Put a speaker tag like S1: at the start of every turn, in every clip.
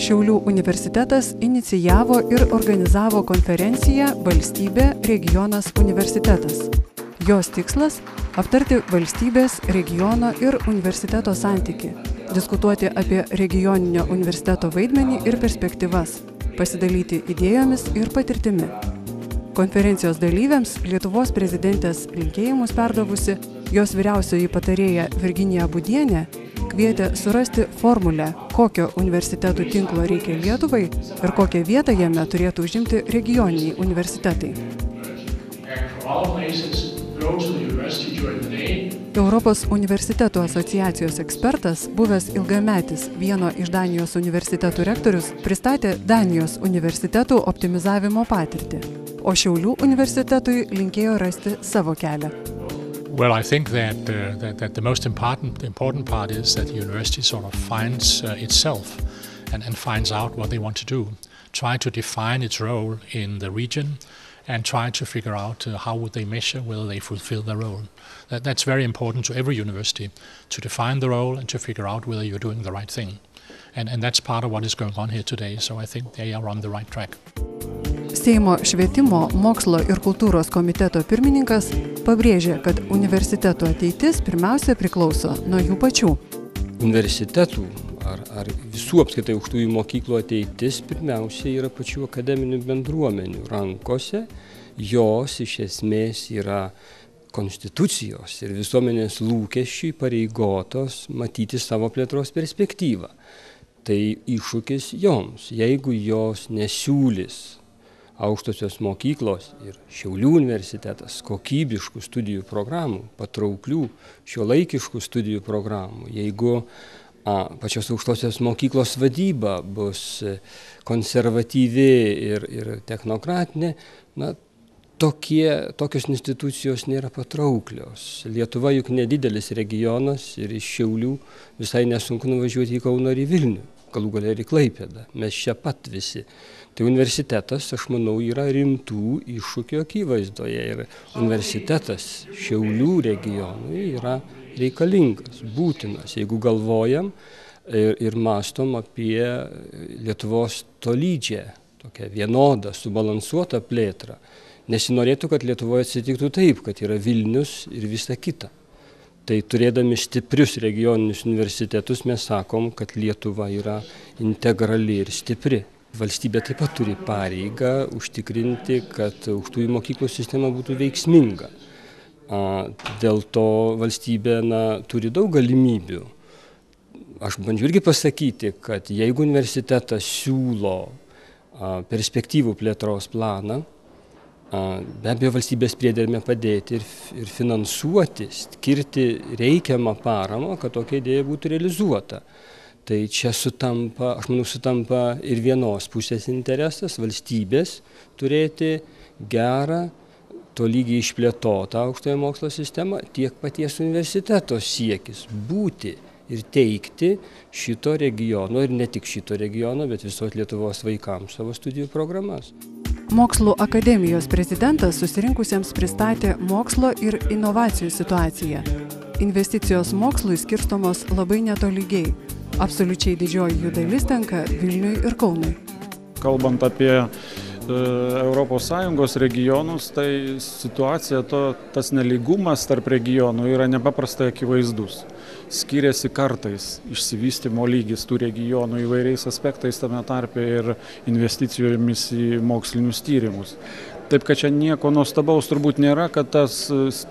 S1: Šiaulių universitetas inicijavo ir organizavo konferenciją Valstybė, regionas, universitetas. Jos tikslas – aptarti valstybės, regiono ir universiteto santykį, diskutuoti apie regioninio universiteto vaidmenį ir perspektyvas, pasidalyti idėjomis ir patirtimi. Konferencijos dalyviams Lietuvos prezidentės linkėjimus perdavusi jos vyriausioji patarėja Virginija Būdienė kvietė surasti formulę, kokio universitetų tinklo reikia Lietuvai ir kokią vietą jame turėtų užimti regioniniai universitetai. Europos universitetų asociacijos ekspertas, buvęs ilgametis vieno iš Danijos universitetų rektorius, pristatė Danijos universitetų optimizavimo patirtį, o Šiaulių universitetui linkėjo rasti savo kelią.
S2: Well, I think that the most important part is that the university sort of finds itself and finds out what they want to do, try to define its role in the region and try to figure out how would they measure whether they fulfill their role. That's very important to every university, to define the role and to figure out whether you're doing the right thing. And that's part of what is going on here today, so I think they are on the right track.
S1: Seimo švietimo, mokslo ir kultūros komiteto pirmininkas pabrėžė, kad universitetų ateitis pirmiausia priklauso nuo jų pačių.
S3: Universitetų ar visų apskritai aukštųjų mokyklų ateitis pirmiausia yra pačių akademinių bendruomenių rankose. Jos iš esmės yra konstitucijos ir visuomenės lūkesčiai pareigotos matyti savo plėtros perspektyvą. Tai iššūkis joms, jeigu jos nesiūlys aukštosios mokyklos ir Šiaulių universitetas kokybiškų studijų programų, patrauklių šiuolaikiškų studijų programų, jeigu pačios aukštosios mokyklos vadyba bus konservatyvi ir technokratinė, tokios institucijos nėra patrauklios. Lietuva juk nedidelis regionas ir iš Šiaulių visai nesunku nuvažiuoti į Kauną ir į Vilnių, galų gale ir į Klaipėdą. Mes čia pat visi. Tai universitetas, aš manau, yra rimtų iššūkių akivaizdoje ir universitetas Šiaulių regionui yra reikalingas, būtinas, jeigu galvojam ir mąstom apie Lietuvos tolydžią, tokią vienodą, subalansuotą plėtrą. Nesinorėtų, kad Lietuvoje atsitiktų taip, kad yra Vilnius ir visa kita. Tai turėdami stiprius regioninius universitetus mes sakom, kad Lietuva yra integrali ir stipri. Valstybė taip pat turi pareigą užtikrinti, kad aukštųjų mokyklų sistema būtų veiksminga. Dėl to valstybė turi daug galimybių. Aš bandžiau irgi pasakyti, kad jeigu universitetas siūlo perspektyvų plėtros planą, be abejo valstybės priedermė padėti ir finansuoti, skirti reikiamą paramą, kad tokia idėja būtų realizuota. Tai čia sutampa ir vienos pusės interesas valstybės turėti gerą, tolygiai išplėtotą aukštojo mokslo sistemą, tiek paties universiteto siekis būti ir teikti šito regiono, ir ne tik šito regiono, bet visos Lietuvos vaikams savo studijų programas.
S1: Mokslų akademijos prezidentas susirinkusiems pristatė mokslo ir inovacijų situaciją. Investicijos mokslui skirstomos labai netolygiai. Absoliučiai didžioji jų dalis tenka Vilniui ir Kaunui.
S4: Kalbant apie ES regionus, tai situacija, tas nelygumas tarp regionų yra nepaprastai akivaizdus. Skiriasi kartais išsivystymo lygis tų regionų įvairiais aspektais, tame tarpe ir investicijomis į mokslinius tyrimus. Taip, kad čia nieko nuostabaus turbūt nėra, kad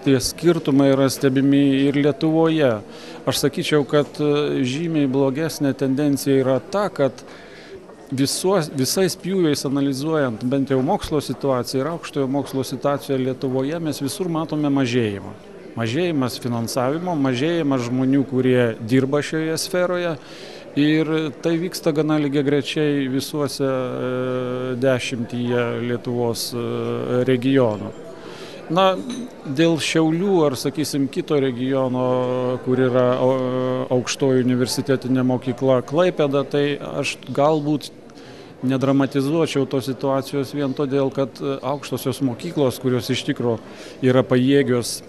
S4: tie skirtumai yra stebimi ir Lietuvoje. Aš sakyčiau, kad žymiai blogesnė tendencija yra ta, kad visais pjūviais analizuojant bent jau mokslo situaciją ir aukštojo mokslo situaciją Lietuvoje, mes visur matome mažėjimą. Mažėjimas finansavimo, mažėjimas žmonių, kurie dirba šioje sferoje. Ir tai vyksta gana lygiagrečiai visuose 10 Lietuvos regionų. Dėl Šiaulių ar, sakysim, kito regiono, kur yra aukštoji universitetinė mokykla Klaipėda, tai aš galbūt nedramatizuočiau tos situacijos vien todėl, kad aukštosios mokyklos, kurios iš tikrųjų yra pajėgios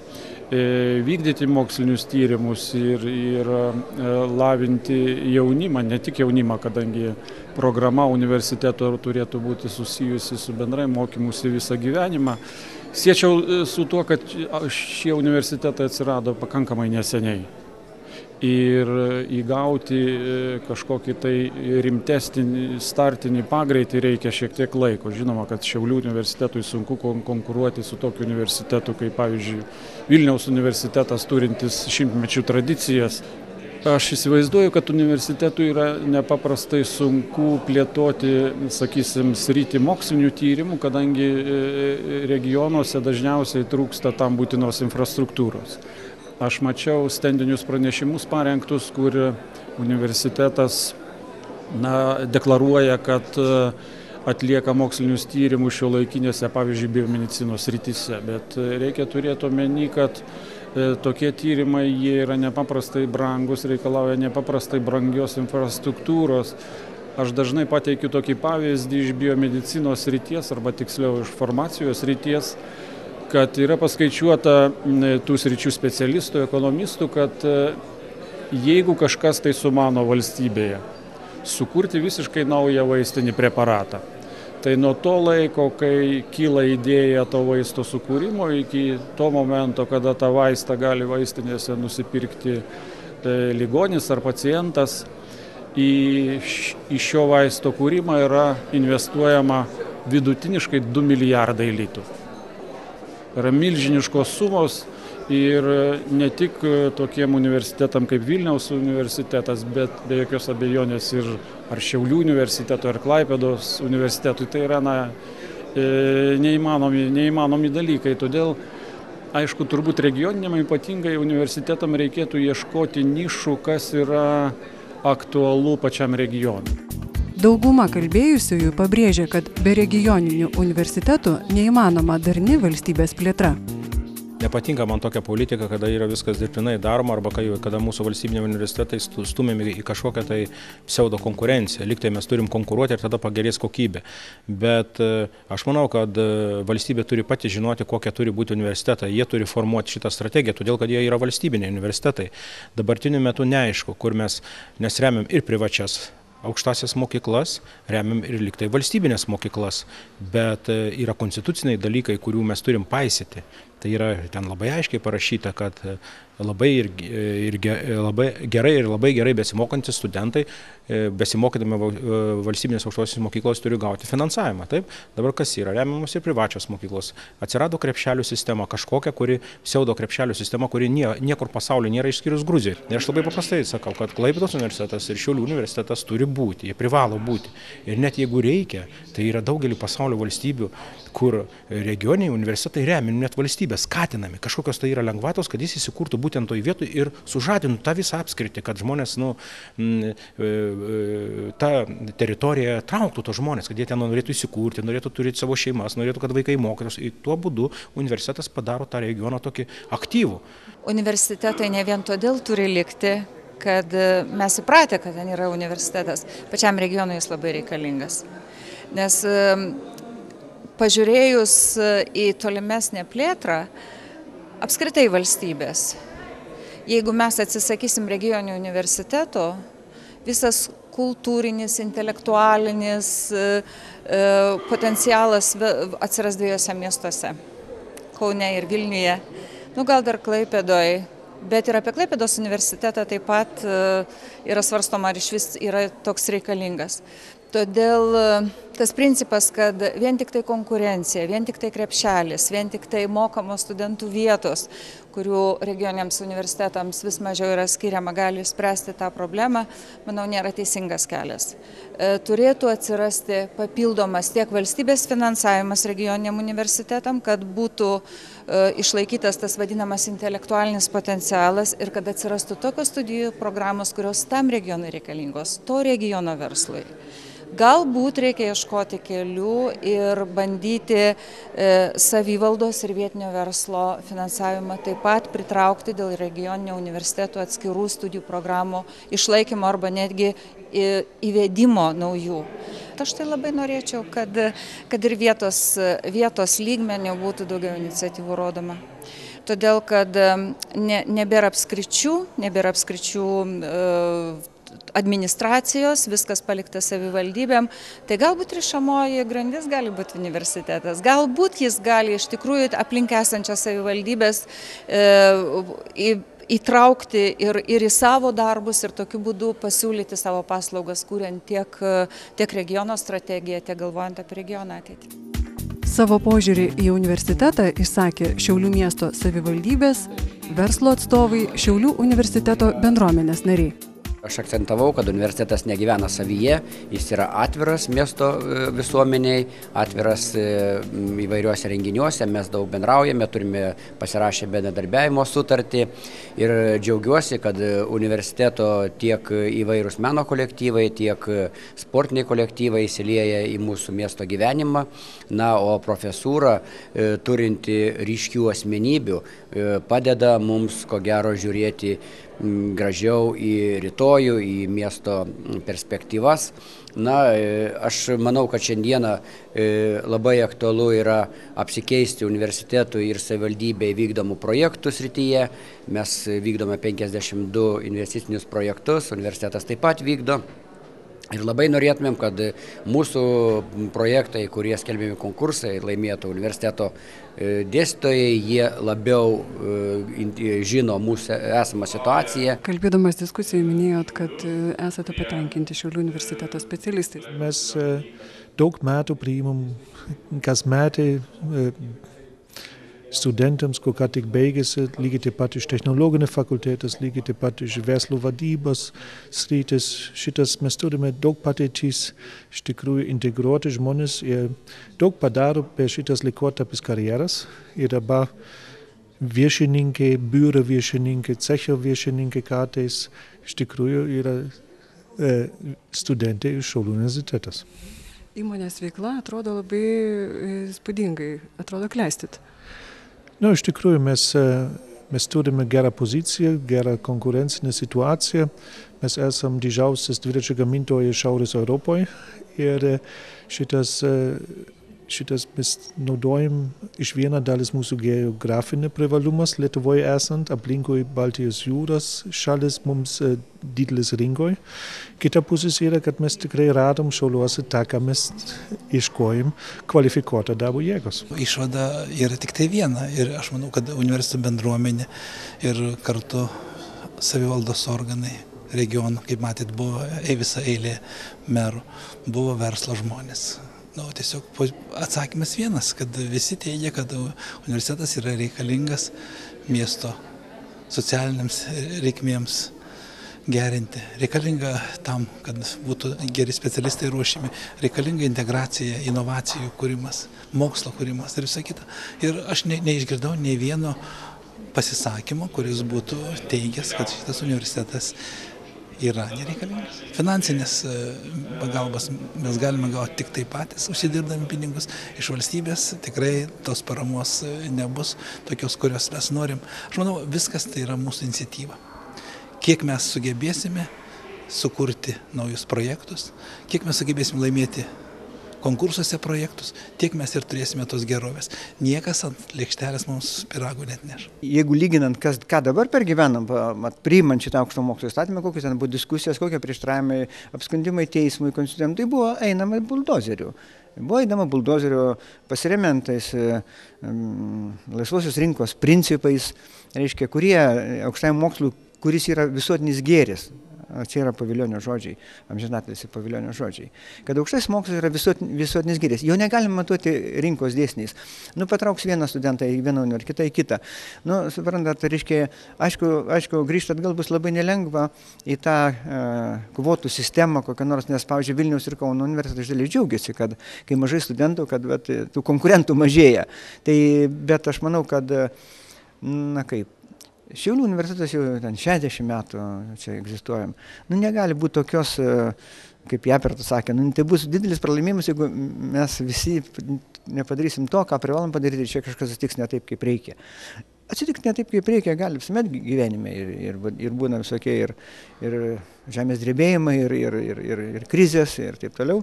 S4: vykdyti mokslinius tyrimus ir lavinti jaunimą, ne tik jaunimą, kadangi programa universiteto turėtų būti susijusi su bendrai mokymusi visą gyvenimą. Siečiau su tuo, kad šie universitetai atsirado pakankamai neseniai. Ir įgauti kažkokį tai rimtesnį startinį pagreitį reikia šiek tiek laiko. Žinoma, kad Šiaulių universitetui sunku konkuruoti su tokiu universitetu, kaip pavyzdžiui Vilniaus universitetas turintis šimtmečių tradicijas. Aš įsivaizduoju, kad universitetui yra nepaprastai sunku plėtoti, sakysim, sritį mokslinių tyrimų, kadangi regionuose dažniausiai trūksta tam būtinos infrastruktūros. Aš mačiau stendinius pranešimus parengtus, kur universitetas deklaruoja, kad atlieka mokslinius tyrimus šiuolaikinėse, pavyzdžiui, biomedicinos srityse. Bet reikia turėti omeny, kad tokie tyrimai jie yra nepaprastai brangus, reikalauja nepaprastai brangios infrastruktūros. Aš dažnai pateikiu tokį pavyzdį iš biomedicinos srities, arba tiksliau iš farmacijos srities, kad yra paskaičiuota tų sričių specialistų, ekonomistų, kad jeigu kažkas tai sumano valstybėje sukurti visiškai naują vaistinį preparatą, tai nuo to laiko, kai kyla idėja to vaisto sukūrimo, iki to momento, kada tą vaistą gali vaistinėse nusipirkti ligonis ar pacientas, į šio vaisto kūrimą yra investuojama vidutiniškai 2 milijardai litų. Yra milžiniškos sumos ir ne tik tokiem universitetam kaip Vilniaus universitetas, bet be jokios abejonės ir ar Šiaulių universiteto, ar Klaipėdos universitetui. Tai yra neįmanomi dalykai. Todėl, aišku, turbūt regioniniam ypatingai universitetam reikėtų ieškoti nišų, kas yra aktualu pačiam regionui.
S1: Dauguma kalbėjusiųjų pabrėžia, kad be regioninių universitetų neįmanoma darni valstybės plėtra.
S5: Nepatinka man tokia politika, kada yra viskas dirbtinai daroma, arba kada mūsų valstybiniai universitetai stumiami į kažkokią tai pseudo konkurenciją. Lyg tai mes turim konkuruoti ir tada pagerės kokybė. Bet aš manau, kad valstybė turi pati žinoti, kokie turi būti universitetai. Jie turi formuoti šitą strategiją, todėl kad jie yra valstybiniai universitetai. Dabartiniu metu neaišku, kur mes remiam ir privačias aukštasias mokyklas, remiam ir liktai valstybinės mokyklas, bet yra konstituciniai dalykai, kurių mes turim paisyti. Tai yra ten labai aiškiai parašyta, kad labai gerai ir labai gerai besimokantis studentai, besimokydami valstybinės aukštosios mokyklos, turi gauti finansavimą. Taip? Dabar kas yra? Remiamos ir privačios mokyklos. Atsirado krepšelių sistema, kažkokia, pseudo krepšelių sistema, kuri niekur pasaulyje nėra išskyrus Gruzijai. Ir aš labai paprastai sakau, kad Klaipėdos universitetas ir Šiaulių universitetas turi būti, jie privalo būti. Ir net jeigu reikia, tai yra daugelį pasaulio valstybių, kur regioniniai universitetai remiami, net valstybės skatinami. Kažkokios tai yra lengvatos, kad jis įsikurtų būtent toj vietoj ir sužadintų tą visą apskritį, kad žmonės, tą teritoriją trauktų tos žmonės, kad jie ten norėtų įsikurti, norėtų turėti savo šeimas, norėtų, kad vaikai mokytųsi. Ir tuo būdu universitetas padaro tą regioną tokį aktyvų.
S6: Universitetai ne vien todėl turi likti, kad mes įpratę, kad ten yra universitetas. Pačiam regionui jis labai reikalingas. Nes pažiūrėjus į tolimesnę plėtrą, apskritai valstybės, jeigu mes atsisakysim regioninio universiteto, visas kultūrinis, intelektualinis potencialas atsiras dviejose miestuose, Kaune ir Vilniuje, gal dar Klaipėdoje, bet ir apie Klaipėdos universitetą taip pat yra svarstoma, ar išvis yra toks reikalingas. Todėl tas principas, kad vien tik tai konkurencija, vien tik tai krepšelis, vien tik tai mokamos studentų vietos, kurių regioniniams universitetams vis mažiau yra skiriama, gali spręsti tą problemą, manau, nėra teisingas kelias. Turėtų atsirasti papildomas tiek valstybės finansavimas regioniniam universitetam, kad būtų išlaikytas tas vadinamas intelektualinis potencialas ir kad atsirastų tokios studijų programos, kurios tam regionui reikalingos, to regiono verslui. Galbūt reikia ieškoti kelių ir bandyti savivaldos ir vietinio verslo finansavimą taip pat pritraukti dėl regioninio universiteto atskirų studijų programų išlaikymo arba netgi įvedimo naujų. Aš tai labai norėčiau, kad ir vietos lygmeniu būtų daugiau iniciatyvų rodoma. todėl kad nebėra apskričių administracijos, viskas palikta savivaldybėm, tai galbūt rišamoji grandis gali būti universitetas, galbūt jis gali iš tikrųjų aplink esančias savivaldybės įtraukti ir į savo darbus ir tokiu būdu pasiūlyti savo paslaugas, kuriant tiek regiono strategiją, tiek galvojant apie regioną ateitį.
S1: Savo požiūrį į universitetą išsakė Šiaulių miesto savivaldybės, verslo atstovai, Šiaulių universiteto bendruomenės nariai.
S7: Aš akcentavau, kad universitetas negyvena savyje, jis yra atviras miesto visuomeniai, atviras įvairiuose renginiuose, mes daug bendraujame, turime pasirašę bendradarbiavimo sutartį ir džiaugiuosi, kad universiteto tiek įvairūs meno kolektyvai, tiek sportiniai kolektyvai įsilieja į mūsų miesto gyvenimą, o profesūra, turinti ryškių asmenybių, padeda mums, ko gero, žiūrėti gražiau į rytojų, į miesto perspektyvas. Aš manau, kad šiandieną labai aktualu yra apsikeisti universitetui ir savivaldybei vykdomų projektų srityje. Mes vykdome 52 investicinius projektus, universitetas taip pat vykdo. Ir labai norėtumėm, kad mūsų projektai, kurie skelbiami konkursai, laimėtų universiteto dėstytojai, jie labiau žino mūsų esamą situaciją.
S1: Kalbėdamas diskusijai minėjot, kad esate patenkinti Šiaulių universiteto specialistais.
S8: Mes daug metų priimam kasmetį studentams, kur ką tik baigėsi, lygiai taip pat iš technologinės fakultėtas, lygiai taip pat iš verslo vadybos sritis. Mes turime daug patirties, iš tikrųjų integruoti žmonės ir daug padaro per šitas laikotarpis karjeras. Ir dabar viršininkai, biuro viršininkai, cecho viršininkai kartais iš tikrųjų yra studentai iš Šiaulių universitetas.
S1: Įmonės veikla atrodo labai įspūdingai, atrodo klestit.
S8: Iš tikrųjų, mes turime gerą poziciją, gerą konkurencinę situaciją. Mes esam didžiausias dviračių gamintojas Šiaurės Europoje ir šitas mes naudojam iš viena dalis mūsų geografinė privalumas Lietuvoje esant, aplinkui Baltijos jūros šalis mums didelis rinkoje. Kita pusės yra, kad mes tikrai radom Šiauliuose tą, ką mes ieškojom, kvalifikuotą darbo jėgos.
S9: Išvada yra tik tai viena ir aš manau, kad universiteto bendruomenė ir kartu savivaldos organai regionų, kaip matėt, buvo visa eilė merų, buvo verslo žmonės. Tiesiog atsakymas vienas, kad visi teigia, kad universitetas yra reikalingas miesto socialiniams reikmėms gerinti. Reikalinga tam, kad būtų geri specialistai ruošiami, reikalinga integracija, inovacijų kūrimas, mokslo kūrimas ir visa kita. Ir aš neišgirdau nei vieno pasisakymo, kuris būtų teigęs, kad šitas universitetas yra nereikalingas. Finansinės pagalbos mes galime gauti tik tai patys, užsidirbdami pinigus iš valstybės. Tikrai tos paramos nebus tokios, kurios mes norim. Aš manau, viskas tai yra mūsų iniciatyva. Kiek mes sugebėsime sukurti naujus projektus, kiek mes sugebėsime laimėti konkursuose projektus, tiek mes ir turėsime tos gerovės. Niekas ant lėkštelės mums pyragų net neš.
S10: Jeigu lyginant, ką dabar pergyvenam, priimant šitą aukšto mokslo įstatymą, kokios ten buvo diskusijos, kokie prieštaravimai, apskundimai teismui, konstitucijam, tai buvo einama buldozerių. Buvo einama buldozerių pasiremiantais laisvosios rinkos principais, reiškia, kurie aukštajam mokslui, kuris yra visuotinis gėris. Čia yra Pavilionio žodžiai, amžinatilsį Pavilionio žodžiai. Kad aukštasis mokslas yra visuotinis gėris. Jo negalime matuoti rinkos dėsniais. Patrauks vieną studentą į vieną ar kitą į kitą. Suprantat, reiškia, aišku, grįžti atgal bus labai nelengva į tą kvotų sistemą kokią nors, nes, pavyzdžiui, Vilniaus ir Kauno universitetai iš dalies džiaugiasi, kad kai mažai studentų, kad tų konkurentų mažėja. Bet aš manau, kad, Šiaulių universitetas jau 60 metų čia egzistuojam. Negali būti tokios, kaip Japertas sakė, tai bus didelis pralaimėjimas, jeigu mes visi nepadarysim to, ką privalom padaryti, čia kažkas atsitiks ne taip, kaip reikia. atsitikti ne taip, kaip reikia, gali visuomet gyvenime ir būna visokie ir žemės drebėjimai, ir krizės ir taip toliau.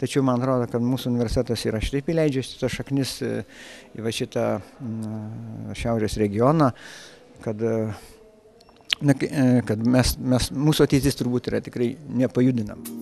S10: Tačiau man atrodo, kad mūsų universitetas yra šitaip įleidžia šitą šaknis į va šitą šiaurės regioną, kad mūsų ateitis turbūt yra tikrai nepajudinama.